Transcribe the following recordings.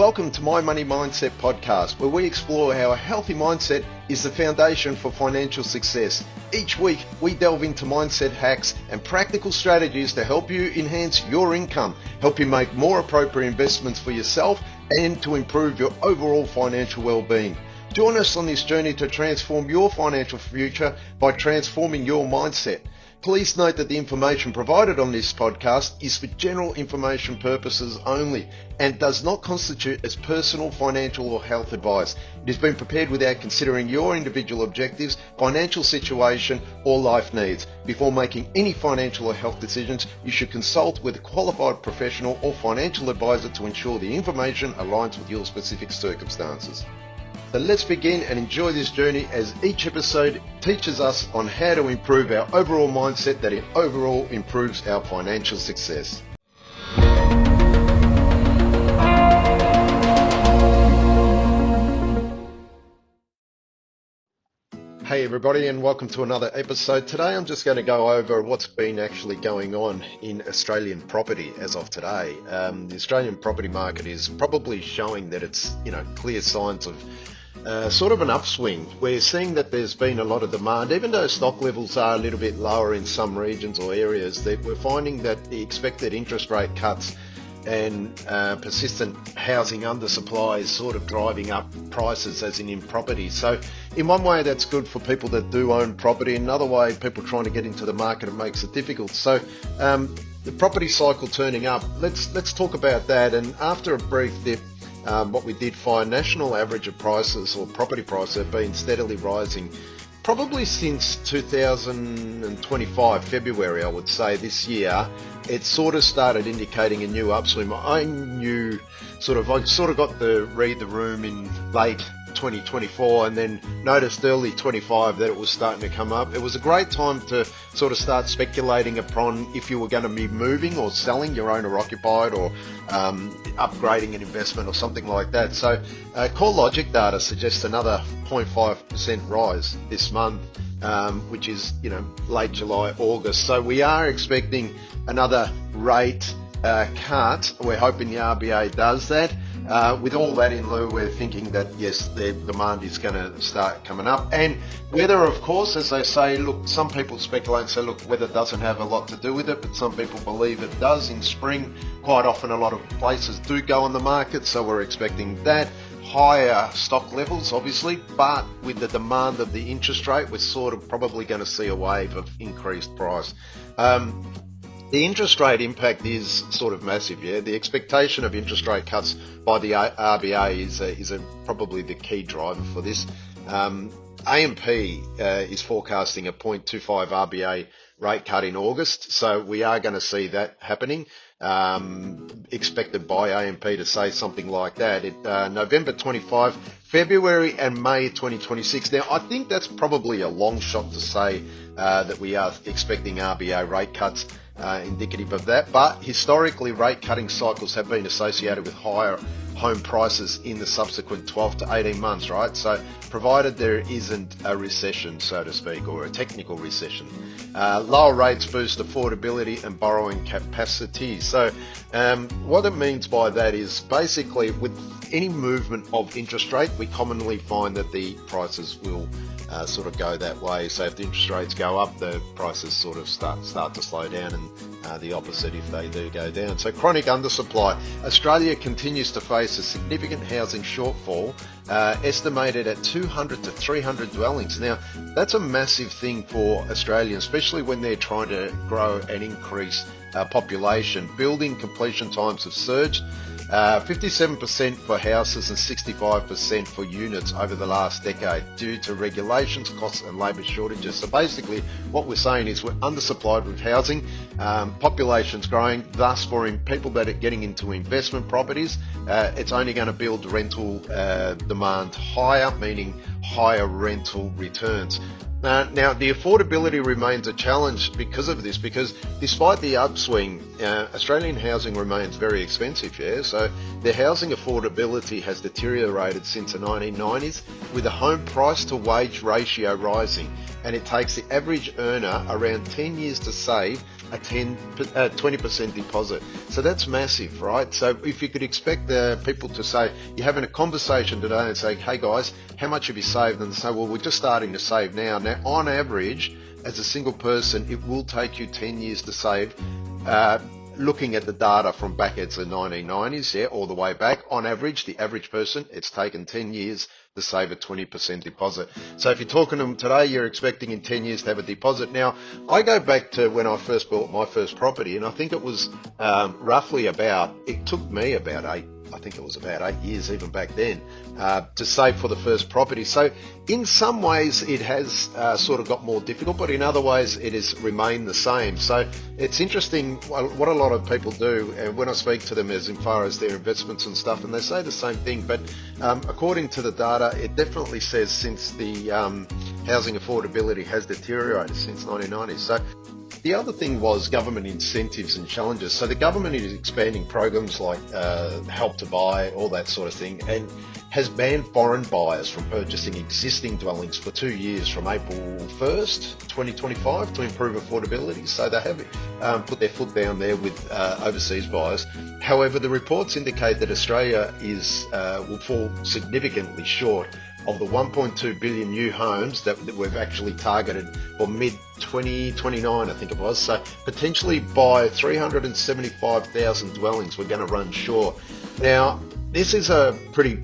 Welcome to My Money Mindset podcast, where we explore how a healthy mindset is the foundation for financial success. Each week, we delve into mindset hacks and practical strategies to help you enhance your income, help you make more appropriate investments for yourself, and to improve your overall financial well-being. Join us on this journey to transform your financial future by transforming your mindset. Please note that the information provided on this podcast is for general information purposes only and does not constitute as personal, financial or health advice. It has been prepared without considering your individual objectives, financial situation or life needs. Before making any financial or health decisions, you should consult with a qualified professional or financial advisor to ensure the information aligns with your specific circumstances. So let's begin and enjoy this journey as each episode teaches us on how to improve our overall mindset that overall improves our financial success. Hey everybody, and welcome to another episode. Today I'm just going to go over what's been actually going on in Australian property as of today. The Australian property market is probably showing that it's clear signs of sort of an upswing. We're seeing that there's been a lot of demand, even though stock levels are a little bit lower in some regions or areas. That we're finding that the expected interest rate cuts and persistent housing undersupply is sort of driving up prices, as in property. So in one way that's good for people that do own property. Another way, people trying to get into the market, it makes it difficult. So the property cycle turning up, let's talk about that. And after a brief dip, what we did find, national average of prices or property prices have been steadily rising probably since 2025, February, I would say, this year. It sort of started indicating a new upswing. I sort of got to read the room in late 2024 and then noticed early 25 that it was starting to come up. It was a great time to sort of start speculating upon if you were going to be moving or selling your owner occupied or upgrading an investment or something like that. So CoreLogic data suggests another 0.5% rise this month, which is late July, August. So we are expecting another rate cut. We're hoping the RBA does that. With all that in lieu, we're thinking that yes, the demand is going to start coming up. And weather, of course, as they say, look, some people speculate and say, look, weather doesn't have a lot to do with it, but some people believe it does. In spring, quite often a lot of places do go on the market, so we're expecting that. Higher stock levels, obviously, but with the demand of the interest rate, we're sort of probably going to see a wave of increased price. The interest rate impact is sort of massive, yeah. The expectation of interest rate cuts by the RBA is probably the key driver for this. AMP is forecasting a 0.25 RBA rate cut in August, so we are going to see that happening. Expected by AMP to say something like that. November 25, February and May 2026. Now, I think that's probably a long shot to say that we are expecting RBA rate cuts indicative of that, but historically rate cutting cycles have been associated with higher home prices in the subsequent 12 to 18 months, right? So provided there isn't a recession, so to speak, or a technical recession. Lower rates boost affordability and borrowing capacity. So what it means by that is basically with any movement of interest rate, we commonly find that the prices will sort of go that way. So if the interest rates go up, the prices sort of start to slow down, and the opposite if they do go down. So chronic undersupply. Australia continues to face a significant housing shortfall, estimated at 200 to 300 dwellings. Now, that's a massive thing for Australians, especially when they're trying to grow and increase population. Building completion times have surged 57% for houses and 65% for units over the last decade due to regulations, costs and labour shortages. So basically what we're saying is we're undersupplied with housing, population's growing, thus for people that are getting into investment properties, it's only going to build rental demand higher, meaning higher rental returns. Now, the affordability remains a challenge because of this, because despite the upswing, Australian housing remains very expensive, yeah? So the housing affordability has deteriorated since the 1990s, with the home price to wage ratio rising. and it takes the average earner around 10 years to save a 20% deposit. So that's massive, right? So if you could expect the people to say, you're having a conversation today and say, hey guys, how much have you saved? And they say, well, we're just starting to save now. Now, on average, as a single person, it will take you 10 years to save. Looking at the data from back at the 1990s, yeah, all the way back, on average, the average person, it's taken 10 years to save a 20% deposit. So if you're talking to them today, you're expecting in 10 years to have a deposit. Now, I go back to when I first bought my first property, and I think it was roughly it took me about 8 years even back then to save for the first property. So in some ways it has sort of got more difficult, but in other ways it has remained the same. So it's interesting what a lot of people do, and when I speak to them as far as their investments and stuff, and they say the same thing, but according to the data, it definitely says since the housing affordability has deteriorated since 1990s. So the other thing was government incentives and challenges. So the government is expanding programs like Help to Buy, all that sort of thing, and has banned foreign buyers from purchasing existing dwellings for 2 years from April 1st, 2025 to improve affordability. So they have put their foot down there with overseas buyers. However, the reports indicate that Australia will fall significantly short of the 1.2 billion new homes that we've actually targeted for mid-2029, I think it was. So potentially by 375,000 dwellings, we're going to run short. Now, this is a pretty,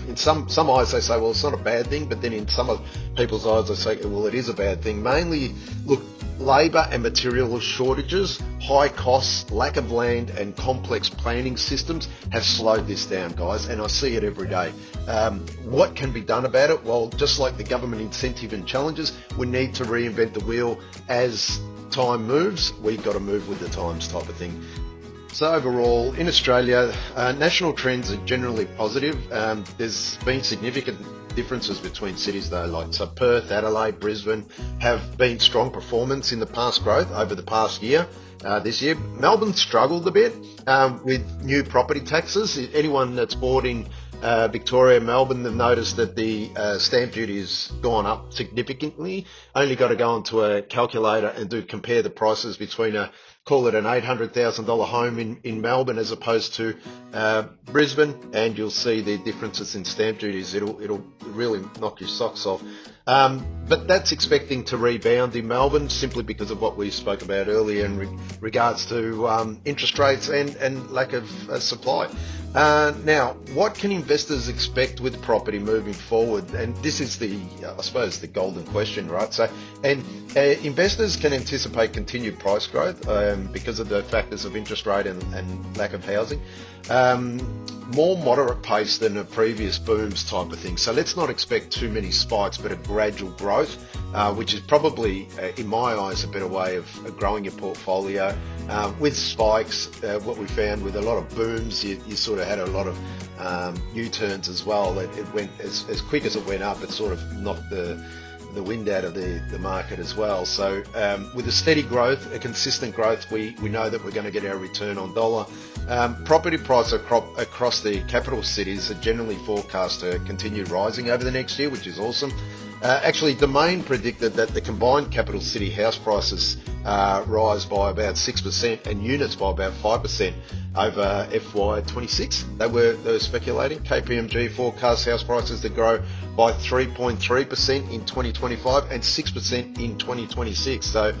in some eyes they say, well, it's not a bad thing, but then in some of people's eyes they say, well, it is a bad thing. Mainly, look, labour and material shortages, high costs, lack of land and complex planning systems have slowed this down, guys, and I see it every day. What can be done about it? Well, just like the government incentive and challenges, we need to reinvent the wheel. As time moves, we've got to move with the times type of thing. So overall, in Australia, national trends are generally positive. There's been significant differences between cities though, like so Perth, Adelaide, Brisbane have been strong performance in the past growth over the past year. This year, Melbourne struggled a bit with new property taxes. Anyone that's bought in Victoria, Melbourne, they've noticed that the stamp duty has gone up significantly. Only got to go onto a calculator and compare the prices between call it an $800,000 home in Melbourne as opposed to Brisbane, and you'll see the differences in stamp duties. It'll really knock your socks off. But that's expecting to rebound in Melbourne simply because of what we spoke about earlier in regards to interest rates and lack of supply. Now, what can investors expect with property moving forward? And this is I suppose, the golden question, right? So, investors can anticipate continued price growth because of the factors of interest rate and lack of housing. More moderate pace than a previous booms type of thing. So let's not expect too many spikes, but a gradual growth, which is probably, in my eyes, a better way of growing your portfolio. With spikes, what we found with a lot of booms, you sort of had a lot of U-turns as well. It went as quick as it went up, it sort of knocked the wind out of the market as well. So with a steady growth, a consistent growth, we know that we're going to get our return on dollar. Property prices across the capital cities are generally forecast to continue rising over the next year, which is awesome. Actually, Domain predicted that the combined capital city house prices rise by about 6% and units by about 5% over FY26. They were speculating. KPMG forecasts house prices to grow by 3.3% in 2025 and 6% in 2026. So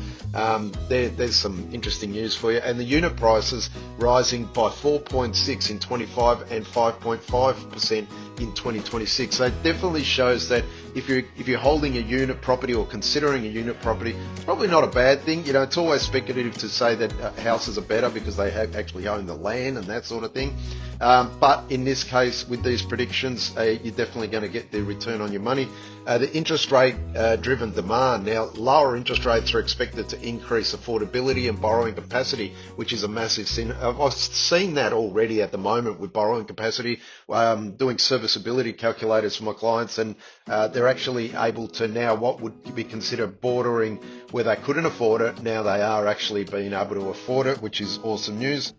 there's some interesting news for you. And the unit prices rising by 4.6% in 25 and 5.5% in 2026. So it definitely shows that if you're holding a unit property or considering a unit property, it's probably not a bad thing. You know, it's always speculative to say that houses are better because they actually own the land and that sort of thing. But in this case, with these predictions, you're definitely going to get the return on your money. The interest rate driven demand. Now, lower interest rates are expected to increase affordability and borrowing capacity, which is a massive sin. I've seen that already at the moment with borrowing capacity, doing serviceability calculators for my clients, and they're actually able to now, what would be considered bordering where they couldn't afford it, now they are actually being able to afford it, which is awesome news.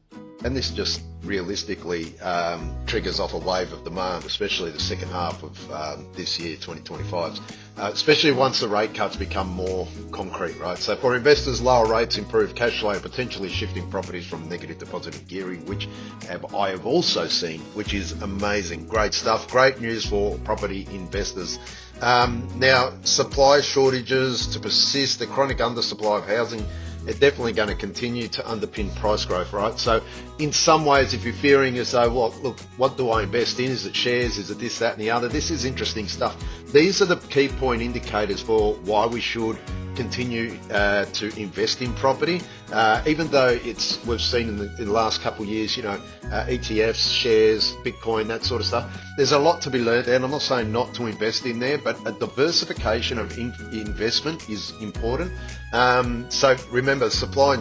And this just realistically triggers off a wave of demand, especially the second half of this year, 2025. especially once the rate cuts become more concrete, right? So for investors, lower rates improve cash flow, potentially shifting properties from negative to positive gearing, which I have also seen, which is amazing. Great stuff. Great news for property investors. Now, supply shortages to persist, the chronic undersupply of housing are definitely going to continue to underpin price growth, right? So in some ways, if you're fearing as though, well, look, what do I invest in? Is it shares? Is it this, that, and the other? This is interesting stuff. These are the key point indicators for why we should continue to invest in property, even though we've seen in the last couple of years, ETFs, shares, Bitcoin, that sort of stuff. There's a lot to be learned, and I'm not saying not to invest in there, but a diversification of investment is important. So remember, the supply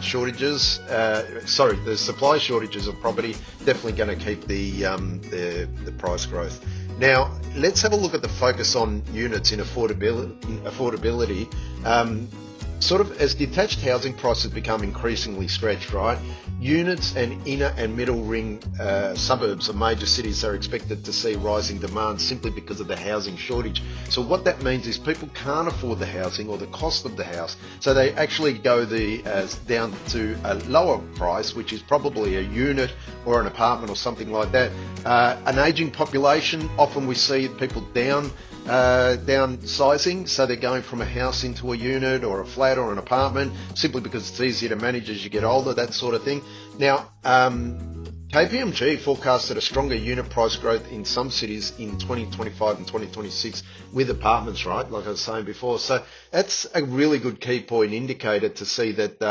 shortages of property definitely going to keep the price growth. Now, let's have a look at the focus on units in affordability. Sort of as detached housing prices become increasingly stretched, right? Units and inner and middle ring suburbs of major cities are expected to see rising demand simply because of the housing shortage. So what that means is people can't afford the housing or the cost of the house, so they actually go down to a lower price, which is probably a unit or an apartment or something like that. An aging population, often we see people downsizing, so they're going from a house into a unit or a flat or an apartment simply because it's easier to manage as you get older, that sort of thing. Now, KPMG forecasted a stronger unit price growth in some cities in 2025 and 2026 with apartments, right? Like I was saying before. So that's a really good key point indicator to see that,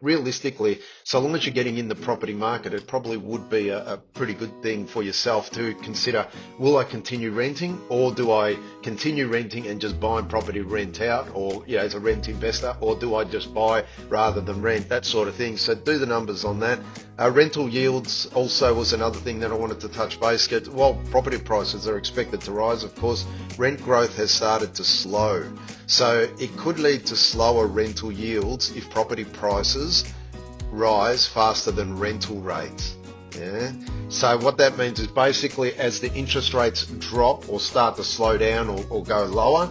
realistically, so long as you're getting in the property market, it probably would be a pretty good thing for yourself to consider, will I continue renting, or do I continue renting and just buying property rent out, or, as a rent investor, or do I just buy rather than rent, that sort of thing. So do the numbers on that. Rental yields also was another thing that I wanted to touch base. While property prices are expected to rise, of course, rent growth has started to slow. So it could lead to slower rental yields if property prices rise faster than rental rates. Yeah. So what that means is basically as the interest rates drop or start to slow down or go lower,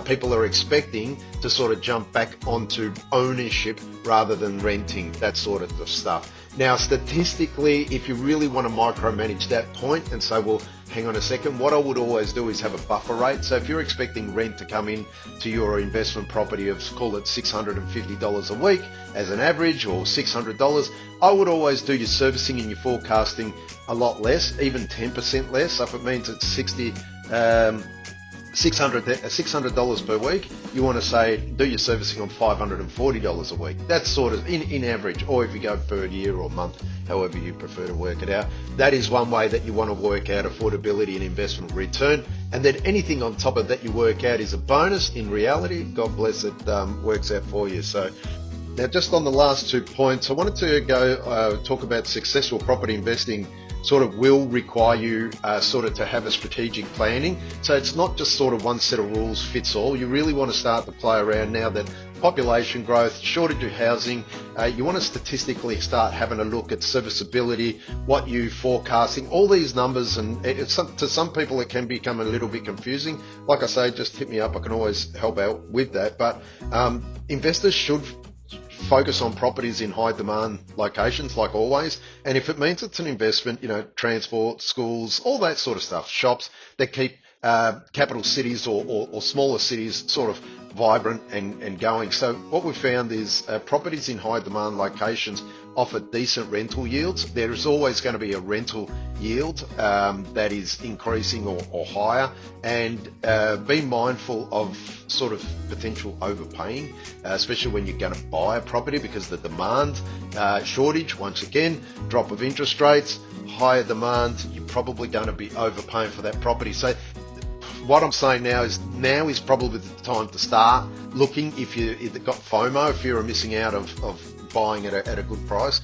people are expecting to sort of jump back onto ownership rather than renting, that sort of stuff. Now, statistically, if you really want to micromanage that point and say, well, hang on a second, what I would always do is have a buffer rate. So if you're expecting rent to come in to your investment property of, call it $650 a week as an average, or $600, I would always do your servicing and your forecasting a lot less, even 10% less. So if it means it's $600 per week, you want to say do your servicing on $540 a week. That's sort of in average, or if you go per year or month, however you prefer to work it out. That is one way that you want to work out affordability and investment return. And then anything on top of that you work out is a bonus. In reality, God bless it, works out for you. So now, just on the last 2 points, I wanted to go talk about successful property investing sort of will require you sort of to have a strategic planning. So it's not just sort of one set of rules fits all. You really want to start to play around now that population growth, shortage of housing, you want to statistically start having a look at serviceability, what you forecasting, all these numbers, and to some people it can become a little bit confusing. Like I say, just hit me up, I can always help out with that. But investors should focus on properties in high demand locations, like always. And if it means it's an investment, transport, schools, all that sort of stuff, shops that keep capital cities or smaller cities sort of vibrant and going. So what we found is properties in high demand locations offer decent rental yields. There is always going to be a rental yield that is increasing or higher, and be mindful of sort of potential overpaying, especially when you're going to buy a property, because the demand shortage, once again, drop of interest rates, higher demand, you're probably going to be overpaying for that property. So what I'm saying now is probably the time to start looking if you've got FOMO, if you're missing out of buying at a good price.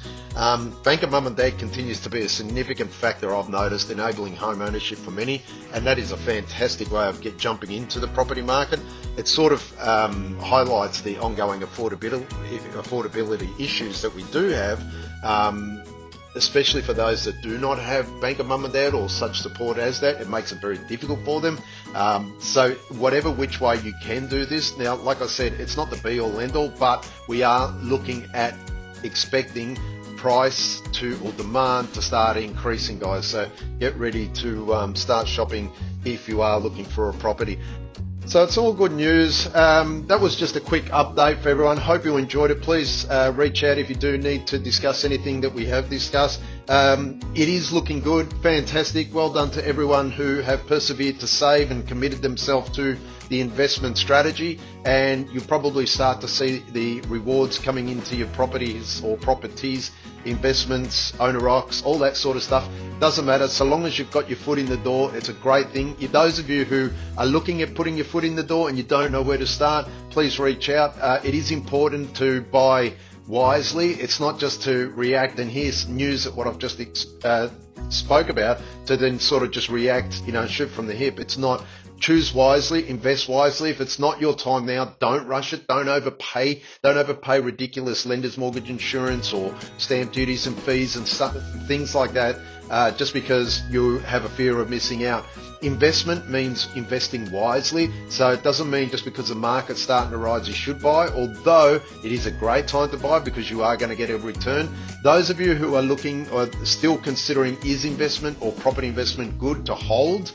Bank of Mum and Dad continues to be a significant factor I've noticed enabling home ownership for many, and that is a fantastic way of jumping into the property market. It sort of highlights the ongoing affordability issues that we do have. especially for those that do not have bank of mum and dad or such support as that. It makes it very difficult for them. So whatever which way you can do this. Now, like I said, it's not the be all end all, but we are looking at expecting price to or demand to start increasing, guys. So get ready to start shopping if you are looking for a property. So it's all good news. That was just a quick update for everyone. Hope you enjoyed it. Please reach out if you do need to discuss anything that we have discussed. It is looking good. Fantastic. Well done to everyone who have persevered to save and committed themselves to the investment strategy. And you'll probably start to see the rewards coming into your properties or properties, investments, owner occs, all that sort of stuff. Doesn't matter, so long as you've got your foot in the door. It's a great thing. Those of you who are looking at putting your foot in the door and you don't know where to start, please reach out. It is important to buy wisely. It's not just to react and hear news at what I've just spoke about to then sort of just react, shoot from the hip. It's not. Choose wisely, invest wisely. If it's not your time now, don't rush it. Don't overpay. Don't overpay ridiculous lender's mortgage insurance or stamp duties and fees and stuff, things like that, just because you have a fear of missing out. Investment means investing wisely. So it doesn't mean just because the market's starting to rise you should buy, although it is a great time to buy because you are going to get a return. Those of you who are looking or still considering is investment or property investment good to hold,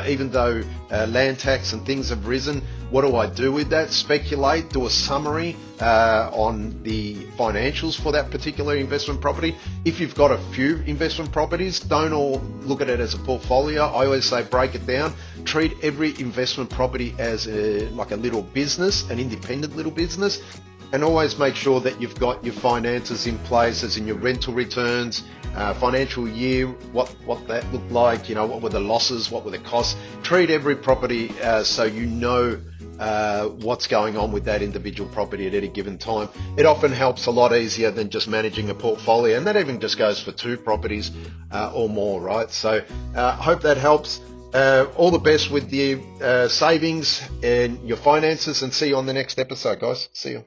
even though land tax and things have risen, what do I do with that? Speculate, do a summary on the financials for that particular investment property. If you've got a few investment properties, don't all look at it as a portfolio. I always say break it down. Treat every investment property as like a little business, an independent little business. And always make sure that you've got your finances in place, as in your rental returns, financial year, what that looked like, what were the losses, what were the costs. Treat every property so you know what's going on with that individual property at any given time. It often helps a lot easier than just managing a portfolio, and that even just goes for 2 properties or more, right? So hope that helps. All the best with your savings and your finances, and see you on the next episode, guys. See you.